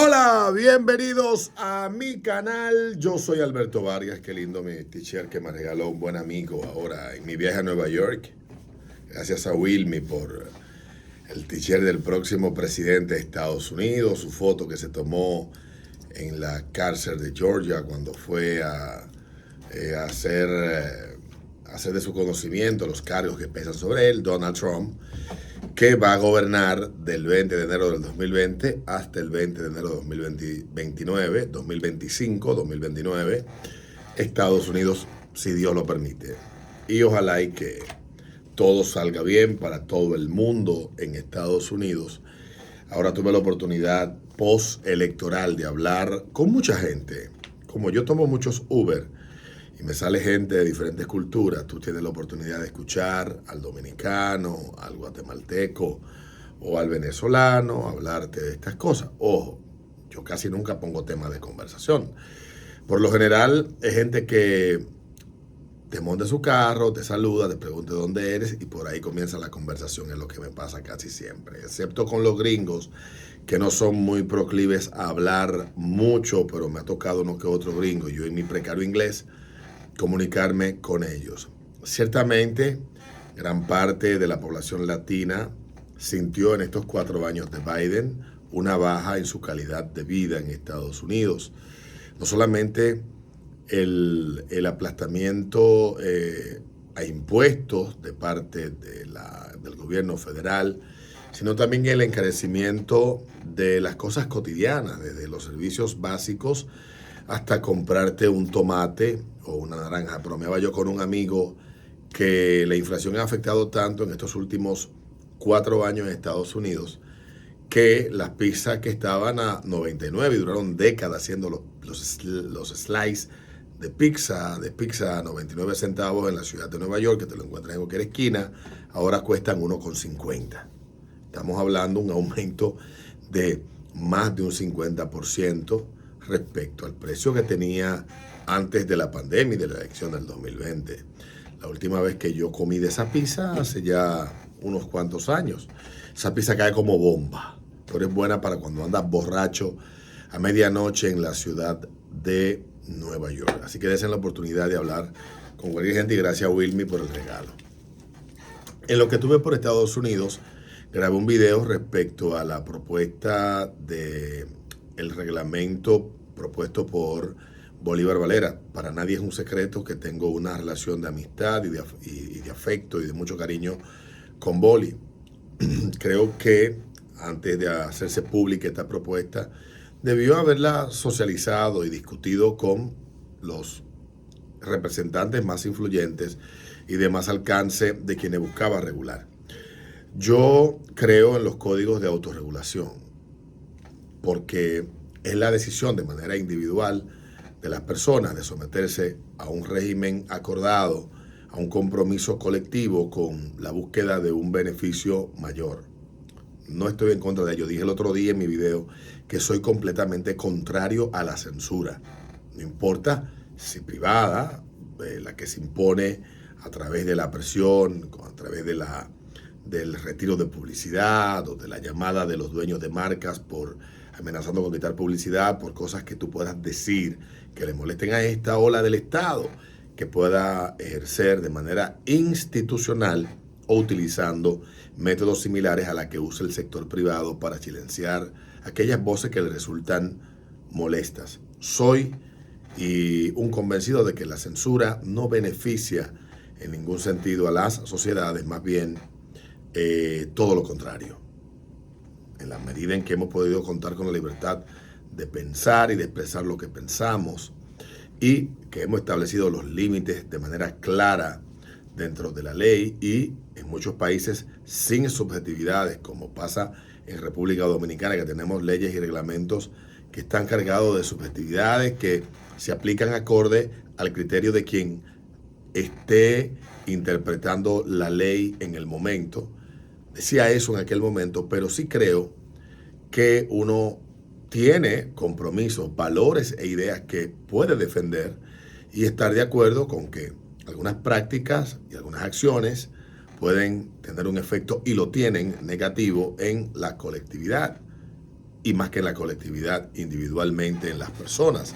Hola, bienvenidos a mi canal. Yo soy Alberto Vargas. Qué lindo mi t-shirt que me regaló un buen amigo ahora en mi viaje a Nueva York. Gracias a Wilmy por el t-shirt del próximo presidente de Estados Unidos, su foto que se tomó en la cárcel de Georgia cuando fue a hacer de su conocimiento los cargos que pesan sobre él, Donald Trump, que va a gobernar del 20 de enero del 2020 hasta el 20 de enero de 2029, 2025, 2029, Estados Unidos, si Dios lo permite. Y ojalá y que todo salga bien para todo el mundo en Estados Unidos. Ahora tuve la oportunidad post-electoral de hablar con mucha gente. Como yo tomo muchos Uber y me sale gente de diferentes culturas, tú tienes la oportunidad de escuchar al dominicano, al guatemalteco o al venezolano hablarte de estas cosas. Ojo, yo casi nunca pongo temas de conversación. Por lo general es gente que te monta en su carro, te saluda, te pregunta dónde eres y por ahí comienza la conversación, es lo que me pasa casi siempre. Excepto con los gringos, que no son muy proclives a hablar mucho, pero me ha tocado uno que otro gringo, yo en mi precario inglés, comunicarme con ellos. Ciertamente, gran parte de la población latina sintió en estos 4 años de Biden una baja en su calidad de vida en Estados Unidos. No solamente el aplastamiento a impuestos de parte del gobierno federal, sino también el encarecimiento de las cosas cotidianas, desde los servicios básicos hasta comprarte un tomate o una naranja. Bromeaba yo con un amigo que la inflación ha afectado tanto en estos últimos 4 años en Estados Unidos que las pizzas que estaban a 99 y duraron décadas haciendo los slices de pizza a 99 centavos en la ciudad de Nueva York, que te lo encuentras en cualquier esquina, ahora cuestan 1,50. Estamos hablando de un aumento de más de un 50% respecto al precio que tenía antes de la pandemia y de la elección del 2020. La última vez que yo comí de esa pizza hace ya unos cuantos años. Esa pizza cae como bomba, pero es buena para cuando andas borracho a medianoche en la ciudad de Nueva York. Así que desen la oportunidad de hablar con cualquier gente y gracias a Wilmy por el regalo. En lo que tuve por Estados Unidos, grabé un video respecto a la propuesta de el reglamento propuesto por Bolívar Valera. Para nadie es un secreto que tengo una relación de amistad y de afecto y de mucho cariño con Boli. Creo que antes de hacerse pública esta propuesta, debió haberla socializado y discutido con los representantes más influyentes y de más alcance de quienes buscaba regular. Yo creo en los códigos de autorregulación porque es la decisión de manera individual de las personas de someterse a un régimen acordado, a un compromiso colectivo con la búsqueda de un beneficio mayor. No estoy en contra de ello. Dije el otro día en mi video que soy completamente contrario a la censura. No importa si privada, la que se impone a través de la presión, a través del retiro de publicidad o de la llamada de los dueños de marcas por amenazando con quitar publicidad por cosas que tú puedas decir que le molesten a esta ola del Estado, que pueda ejercer de manera institucional o utilizando métodos similares a la que usa el sector privado para silenciar aquellas voces que le resultan molestas. Soy un convencido de que la censura no beneficia en ningún sentido a las sociedades, más bien todo lo contrario. En la medida en que hemos podido contar con la libertad de pensar y de expresar lo que pensamos y que hemos establecido los límites de manera clara dentro de la ley y en muchos países sin subjetividades, como pasa en República Dominicana, que tenemos leyes y reglamentos que están cargados de subjetividades que se aplican acorde al criterio de quien esté interpretando la ley en el momento. Decía eso en aquel momento, pero sí creo que uno tiene compromisos, valores e ideas que puede defender y estar de acuerdo con que algunas prácticas y algunas acciones pueden tener un efecto y lo tienen negativo en la colectividad. y más que en la colectividad, individualmente en las personas.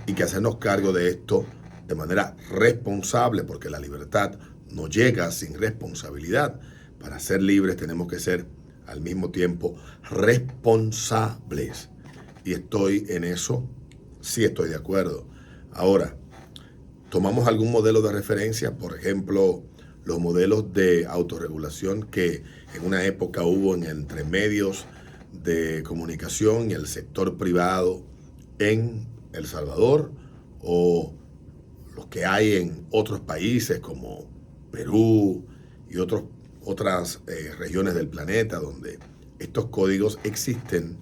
Y que hacernos cargo de esto de manera responsable, porque la libertad no llega sin responsabilidad. Para ser libres tenemos que ser al mismo tiempo responsables. Y estoy en eso, sí estoy de acuerdo. Ahora, tomamos algún modelo de referencia, por ejemplo, los modelos de autorregulación que en una época hubo entre medios de comunicación y el sector privado en El Salvador, o los que hay en otros países como Perú y otras regiones del planeta donde estos códigos existen,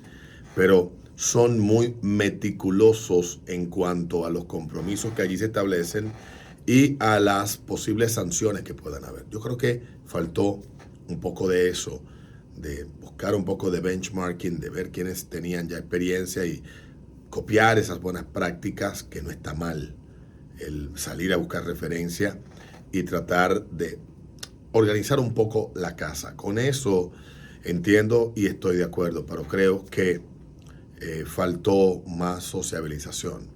pero son muy meticulosos en cuanto a los compromisos que allí se establecen y a las posibles sanciones que puedan haber. Yo creo que faltó un poco de eso, de buscar un poco de benchmarking, de ver quiénes tenían ya experiencia y copiar esas buenas prácticas, que no está mal el salir a buscar referencia y tratar de organizar un poco la casa. Con eso entiendo y estoy de acuerdo, pero creo que faltó más sociabilización.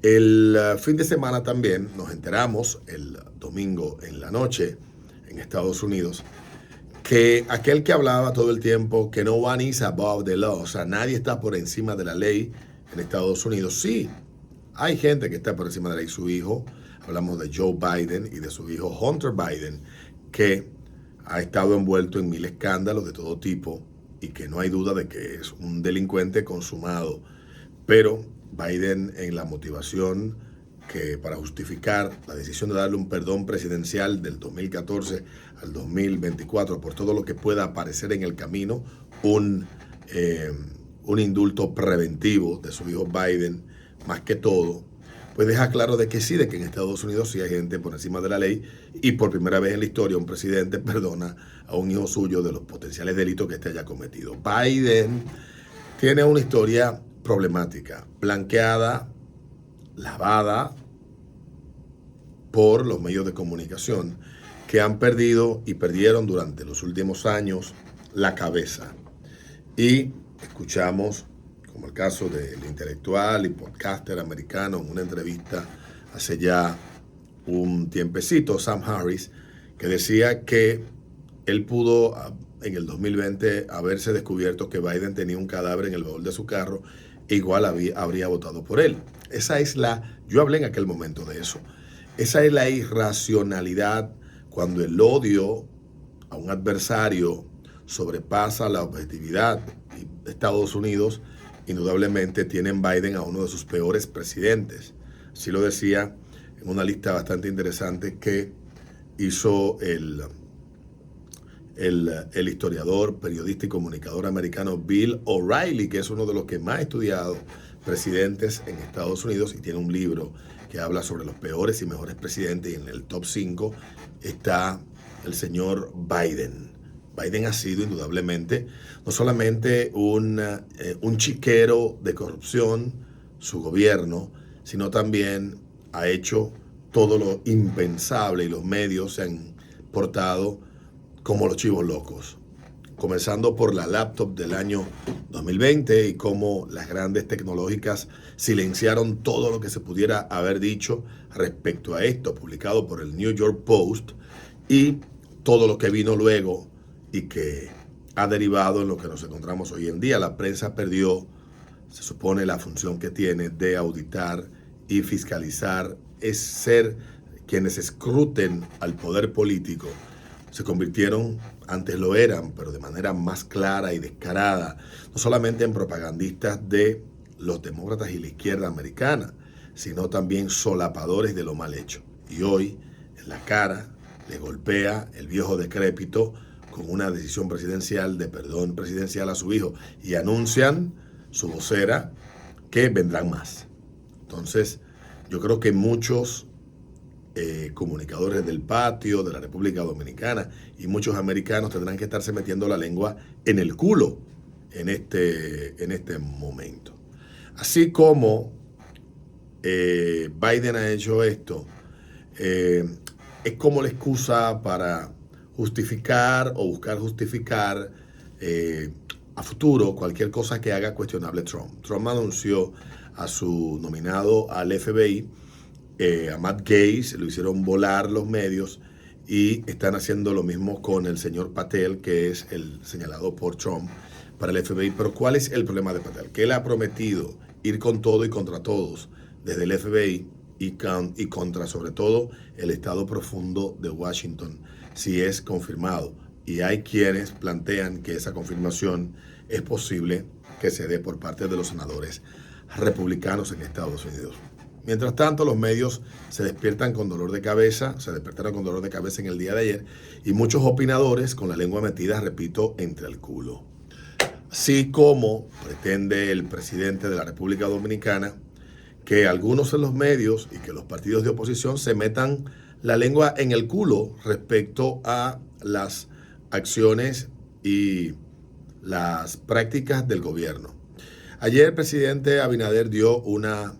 El fin de semana también nos enteramos, el domingo en la noche en Estados Unidos, que aquel que hablaba todo el tiempo que no one is above the law, o sea, nadie está por encima de la ley en Estados Unidos. Sí, hay gente que está por encima de la ley. Su hijo, hablamos de Joe Biden y de su hijo Hunter Biden, que ha estado envuelto en 1000 escándalos de todo tipo y que no hay duda de que es un delincuente consumado. Pero Biden, en la motivación que para justificar la decisión de darle un perdón presidencial del 2014 al 2024 por todo lo que pueda aparecer en el camino, un indulto preventivo de su hijo Biden, más que todo, pues deja claro de que sí, de que en Estados Unidos sí hay gente por encima de la ley, y por primera vez en la historia un presidente perdona a un hijo suyo de los potenciales delitos que este haya cometido. Biden tiene una historia problemática, blanqueada, lavada por los medios de comunicación, que han perdido y perdieron durante los últimos años la cabeza. Y escuchamos, como el caso del intelectual y podcaster americano, en una entrevista hace ya un tiempecito, Sam Harris, que decía que él pudo en el 2020 haberse descubierto que Biden tenía un cadáver en el baúl de su carro e igual habría votado por él. Yo hablé en aquel momento de eso. Esa es la irracionalidad cuando el odio a un adversario sobrepasa la objetividad. Y Estados Unidos indudablemente tiene en Biden a uno de sus peores presidentes. Así lo decía en una lista bastante interesante que hizo el historiador, periodista y comunicador americano Bill O'Reilly, que es uno de los que más ha estudiado presidentes en Estados Unidos y tiene un libro que habla sobre los peores y mejores presidentes, y en el top 5 está el señor Biden. Biden ha sido indudablemente no solamente un chiquero de corrupción, su gobierno, sino también ha hecho todo lo impensable y los medios se han portado como los chivos locos. Comenzando por la laptop del año 2020 y cómo las grandes tecnológicas silenciaron todo lo que se pudiera haber dicho respecto a esto, publicado por el New York Post, y todo lo que vino luego y que ha derivado en lo que nos encontramos hoy en día. La prensa perdió, se supone, la función que tiene de auditar y fiscalizar, es ser quienes escruten al poder político. Se convirtieron, antes lo eran, pero de manera más clara y descarada, no solamente en propagandistas de los demócratas y la izquierda americana, sino también solapadores de lo mal hecho. Y hoy, en la cara, le golpea el viejo decrépito con una decisión presidencial de perdón presidencial a su hijo, y anuncian su vocera que vendrán más. Entonces, yo creo que muchos comunicadores del patio de la República Dominicana y muchos americanos tendrán que estarse metiendo la lengua en el culo en este momento. Así como Biden ha hecho esto, es como la excusa para justificar o buscar justificar a futuro cualquier cosa que haga cuestionable Trump. Trump anunció a su nominado al FBI, a Matt Gaetz, lo hicieron volar los medios y están haciendo lo mismo con el señor Patel, que es el señalado por Trump para el FBI. Pero ¿cuál es el problema de Patel? Que él ha prometido ir con todo y contra todos desde el FBI y contra sobre todo el Estado profundo de Washington, si es confirmado. Y hay quienes plantean que esa confirmación es posible que se dé por parte de los senadores republicanos en Estados Unidos. Mientras tanto, los medios se despertaron con dolor de cabeza en el día de ayer, y muchos opinadores con la lengua metida, repito, entre el culo. Así como pretende el presidente de la República Dominicana que algunos en los medios y que los partidos de oposición se metan la lengua en el culo respecto a las acciones y las prácticas del gobierno. Ayer el presidente Abinader dio una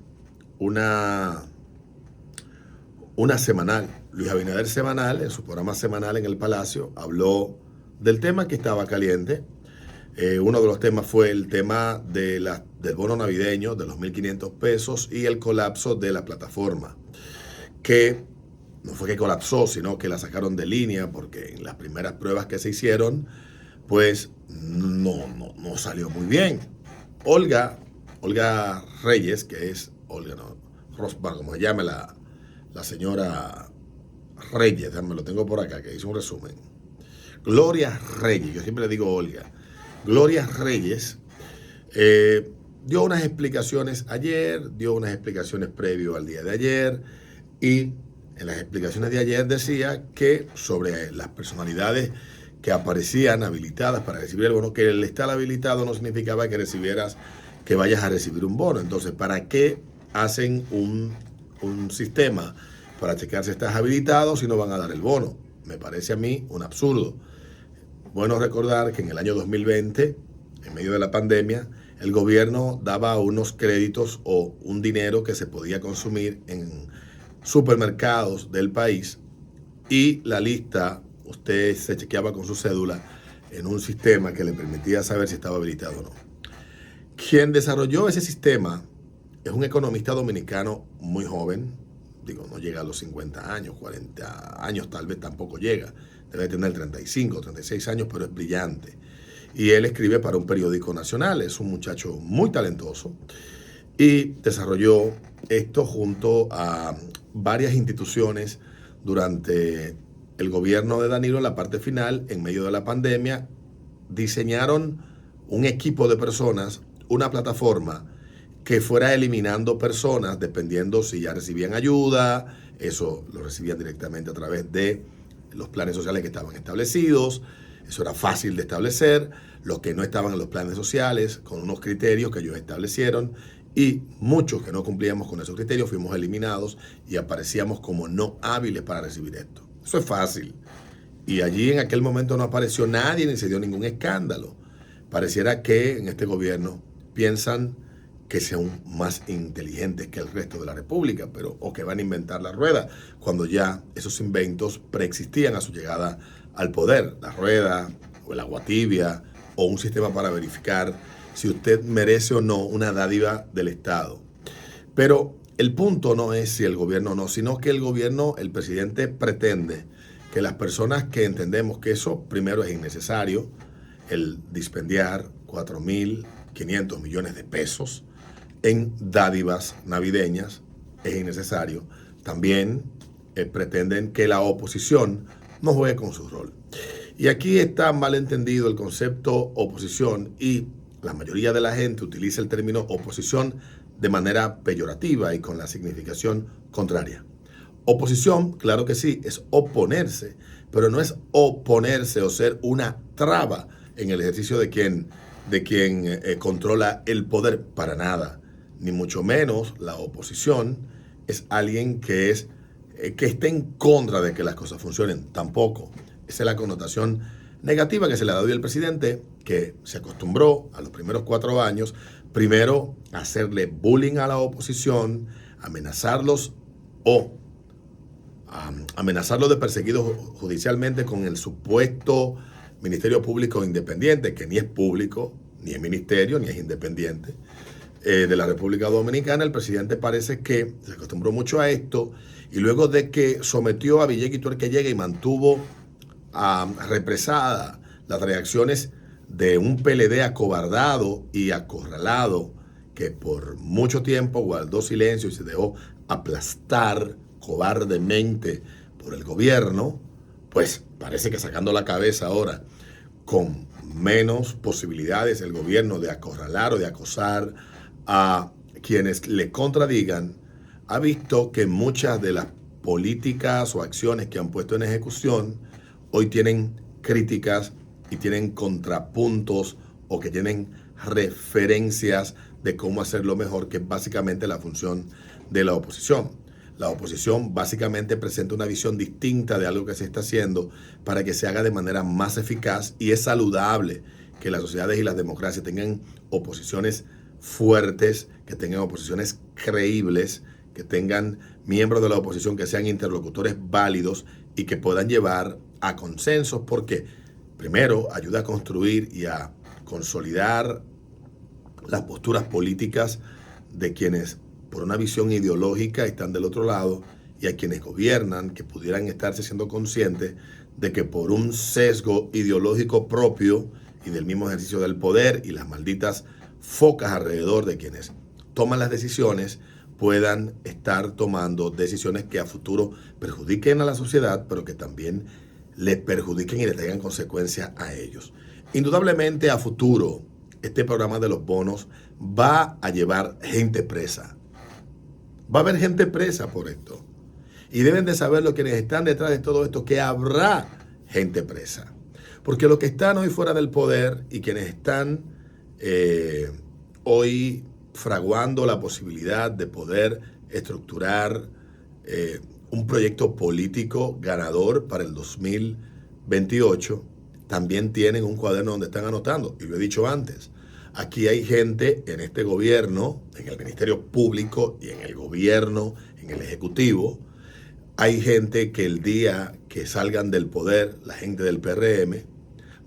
semanal. Luis Abinader semanal, en su programa semanal en el Palacio, habló del tema que estaba caliente. Uno de los temas fue el tema del bono navideño de los 1.500 pesos y el colapso de la plataforma, que no fue que colapsó, sino que la sacaron de línea porque en las primeras pruebas que se hicieron, pues no salió muy bien. Olga Reyes, que es Rosbar, como se llame la señora Reyes, me lo tengo por acá, que hizo un resumen. Gloria Reyes, yo siempre le digo Olga. Gloria Reyes dio unas explicaciones ayer, dio unas explicaciones previo al día de ayer, y en las explicaciones de ayer decía que sobre las personalidades que aparecían habilitadas para recibir el bono, que el estar habilitado no significaba que vayas a recibir un bono. Entonces, ¿para qué hacen un sistema para checar si estás habilitado si no van a dar el bono? Me parece a mí un absurdo. Bueno recordar que en el año 2020, en medio de la pandemia, el gobierno daba unos créditos o un dinero que se podía consumir en supermercados del país, y la lista usted se chequeaba con su cédula en un sistema que le permitía saber si estaba habilitado o no. Quien desarrolló ese sistema es un economista dominicano muy joven, no llega a los 50 años, 40 años tal vez tampoco llega, debe tener 35, 36 años, pero es brillante. Y él escribe para un periódico nacional, es un muchacho muy talentoso, y desarrolló esto junto a varias instituciones durante el gobierno de Danilo. En la parte final, en medio de la pandemia, diseñaron un equipo de personas, una plataforma que fuera eliminando personas dependiendo si ya recibían ayuda. Eso lo recibían directamente a través de los planes sociales que estaban establecidos. Eso era fácil de establecer. Los que no estaban en los planes sociales, con unos criterios que ellos establecieron, y muchos que no cumplíamos con esos criterios fuimos eliminados y aparecíamos como no hábiles para recibir esto. Eso es fácil. Y allí en aquel momento no apareció nadie ni se dio ningún escándalo. Pareciera que en este gobierno piensan que son más inteligentes que el resto de la República, o que van a inventar la rueda, cuando ya esos inventos preexistían a su llegada al poder. La rueda, o el agua tibia, o un sistema para verificar si usted merece o no una dádiva del Estado. Pero el punto no es si el gobierno o no, sino que el presidente pretende que las personas que entendemos que eso primero es innecesario, el dispendiar 4.500 millones de pesos en dádivas navideñas es innecesario. También pretenden que la oposición no juegue con su rol. Y aquí está mal entendido el concepto oposición, y la mayoría de la gente utiliza el término oposición de manera peyorativa y con la significación contraria. Oposición, claro que sí, es oponerse, pero no es oponerse o ser una traba en el ejercicio de quien controla el poder, para nada. Ni mucho menos la oposición es alguien que esté en contra de que las cosas funcionen. Tampoco. Esa es la connotación negativa que se le ha dado al presidente, que se acostumbró a los primeros 4 años, primero a hacerle bullying a la oposición, amenazarlos de perseguidos judicialmente con el supuesto Ministerio Público Independiente, que ni es público, ni es ministerio, ni es independiente, de la República Dominicana. El presidente parece que se acostumbró mucho a esto y luego de que sometió a Villegas y Tuerquellega y mantuvo represada las reacciones de un PLD acobardado y acorralado que por mucho tiempo guardó silencio y se dejó aplastar cobardemente por el gobierno, pues parece que sacando la cabeza ahora con menos posibilidades el gobierno de acorralar o de acosar a quienes le contradigan, ha visto que muchas de las políticas o acciones que han puesto en ejecución hoy tienen críticas y tienen contrapuntos o que tienen referencias de cómo hacerlo mejor, que es básicamente la función de la oposición. La oposición básicamente presenta una visión distinta de algo que se está haciendo para que se haga de manera más eficaz, y es saludable que las sociedades y las democracias tengan oposiciones fuertes, que tengan oposiciones creíbles, que tengan miembros de la oposición que sean interlocutores válidos y que puedan llevar a consensos, porque primero ayuda a construir y a consolidar las posturas políticas de quienes por una visión ideológica están del otro lado, y a quienes gobiernan que pudieran estarse siendo conscientes de que por un sesgo ideológico propio y del mismo ejercicio del poder y las malditas focas alrededor de quienes toman las decisiones puedan estar tomando decisiones que a futuro perjudiquen a la sociedad, pero que también le perjudiquen y le traigan consecuencias a ellos. Indudablemente a futuro este programa de los bonos va a llevar gente presa. Va a haber gente presa por esto. Y deben de saber los quienes están detrás de todo esto, que habrá gente presa. Porque los que están hoy fuera del poder y quienes están hoy fraguando la posibilidad de poder estructurar un proyecto político ganador para el 2028, también tienen un cuaderno donde están anotando. Y lo he dicho antes, aquí hay gente en este gobierno, en el Ministerio Público y en el gobierno, en el Ejecutivo. Hay gente que el día que salgan del poder, la gente del PRM,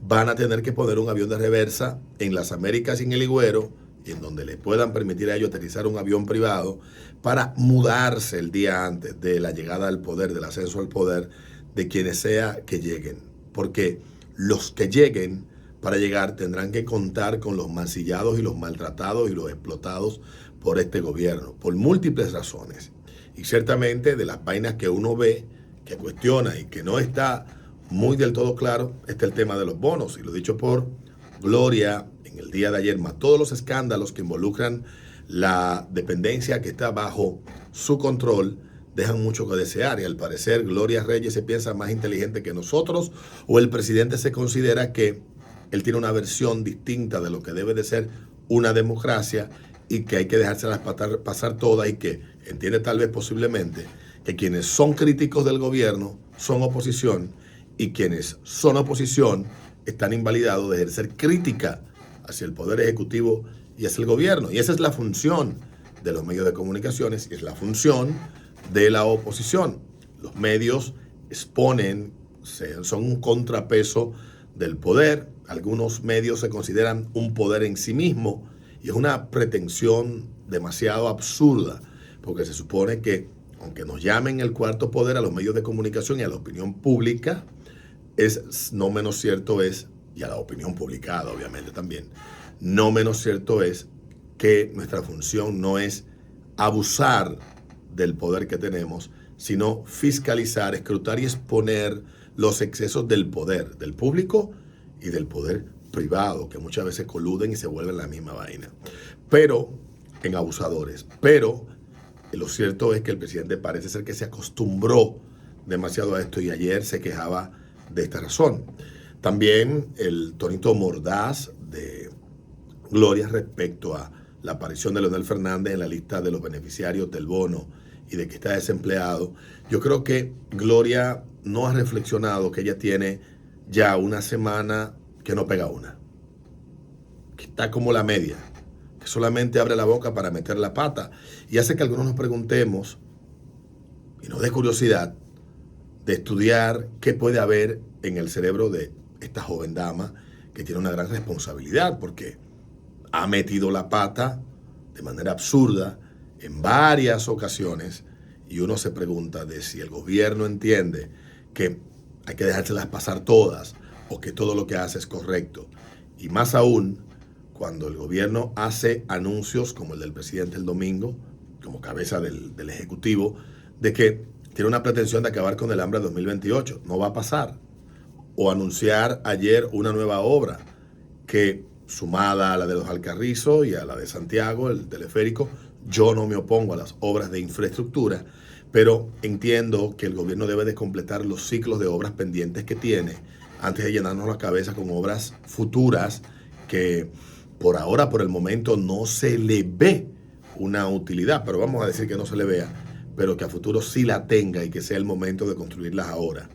van a tener que poner un avión de reversa en las Américas y en el Higüero, en donde le puedan permitir a ellos aterrizar un avión privado para mudarse el día antes de la llegada al poder, del ascenso al poder, de quienes sea que lleguen. Porque los que lleguen para llegar tendrán que contar con los mancillados y los maltratados y los explotados por este gobierno, por múltiples razones. Y ciertamente de las vainas que uno ve, que cuestiona y que no está muy del todo claro, está el tema de los bonos. Y lo dicho por Gloria en el día de ayer, más todos los escándalos que involucran la dependencia que está bajo su control, dejan mucho que desear. Y al parecer Gloria Reyes se piensa más inteligente que nosotros, o el presidente se considera que él tiene una versión distinta de lo que debe de ser una democracia y que hay que dejárselas pasar todas, y que entiende tal vez posiblemente que quienes son críticos del gobierno son oposición y quienes son oposición están invalidados de ejercer crítica hacia el Poder Ejecutivo y hacia el gobierno. Y esa es la función de los medios de comunicaciones y es la función de la oposición. Los medios exponen, son un contrapeso del poder. Algunos medios se consideran un poder en sí mismo y es una pretensión demasiado absurda, porque se supone que, aunque nos llamen el cuarto poder a los medios de comunicación y a la opinión pública, es no menos cierto es, y a la opinión publicada obviamente también, no menos cierto es que nuestra función no es abusar del poder que tenemos, sino fiscalizar, escrutar y exponer los excesos del poder, del público y del poder privado, que muchas veces coluden y se vuelven la misma vaina, pero en abusadores. Pero lo cierto es que el presidente parece ser que se acostumbró demasiado a esto, y ayer se quejaba de esta razón. También el tonito mordaz de Gloria respecto a la aparición de Leonel Fernández en la lista de los beneficiarios del bono y de que está desempleado. Yo creo que Gloria no ha reflexionado que ella tiene ya una semana que no pega una, que está como la media, que solamente abre la boca para meter la pata, y hace que algunos nos preguntemos y nos dé curiosidad de estudiar qué puede haber en el cerebro de esta joven dama que tiene una gran responsabilidad, porque ha metido la pata de manera absurda en varias ocasiones y uno se pregunta de si el gobierno entiende que hay que dejárselas pasar todas o que todo lo que hace es correcto. Y más aún cuando el gobierno hace anuncios como el del presidente el domingo, como cabeza del Ejecutivo, de que tiene una pretensión de acabar con el hambre en 2028. No va a pasar. O anunciar ayer una nueva obra que, sumada a la de los Alcarrizos y a la de Santiago, el teleférico, yo no me opongo a las obras de infraestructura, pero entiendo que el gobierno debe de completar los ciclos de obras pendientes que tiene antes de llenarnos la cabeza con obras futuras que por ahora, por el momento, no se le ve una utilidad, pero vamos a decir que no se le vea, pero que a futuro sí la tenga y que sea el momento de construirlas ahora.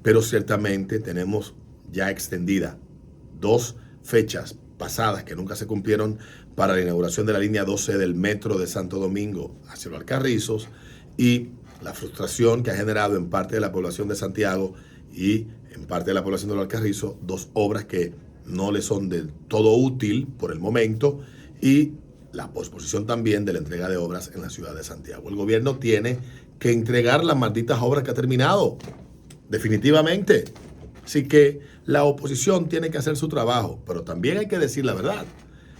Pero ciertamente tenemos ya extendida 2 fechas pasadas que nunca se cumplieron para la inauguración de la línea 12 del metro de Santo Domingo hacia los Alcarrizos y la frustración que ha generado en parte de la población de Santiago y en parte de la población de los Alcarrizos 2 obras que no le son del todo útil por el momento y la posposición también de la entrega de obras en la ciudad de Santiago. El gobierno tiene que entregar las malditas obras que ha terminado, definitivamente. Así que la oposición tiene que hacer su trabajo, pero también hay que decir la verdad.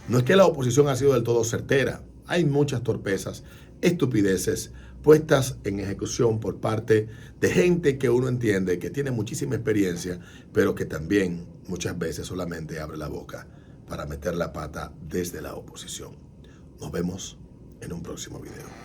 No es que la oposición ha sido del todo certera. Hay muchas torpezas, estupideces puestas en ejecución por parte de gente que uno entiende que tiene muchísima experiencia, pero que también muchas veces solamente abre la boca para meter la pata desde la oposición. Nos vemos en un próximo video.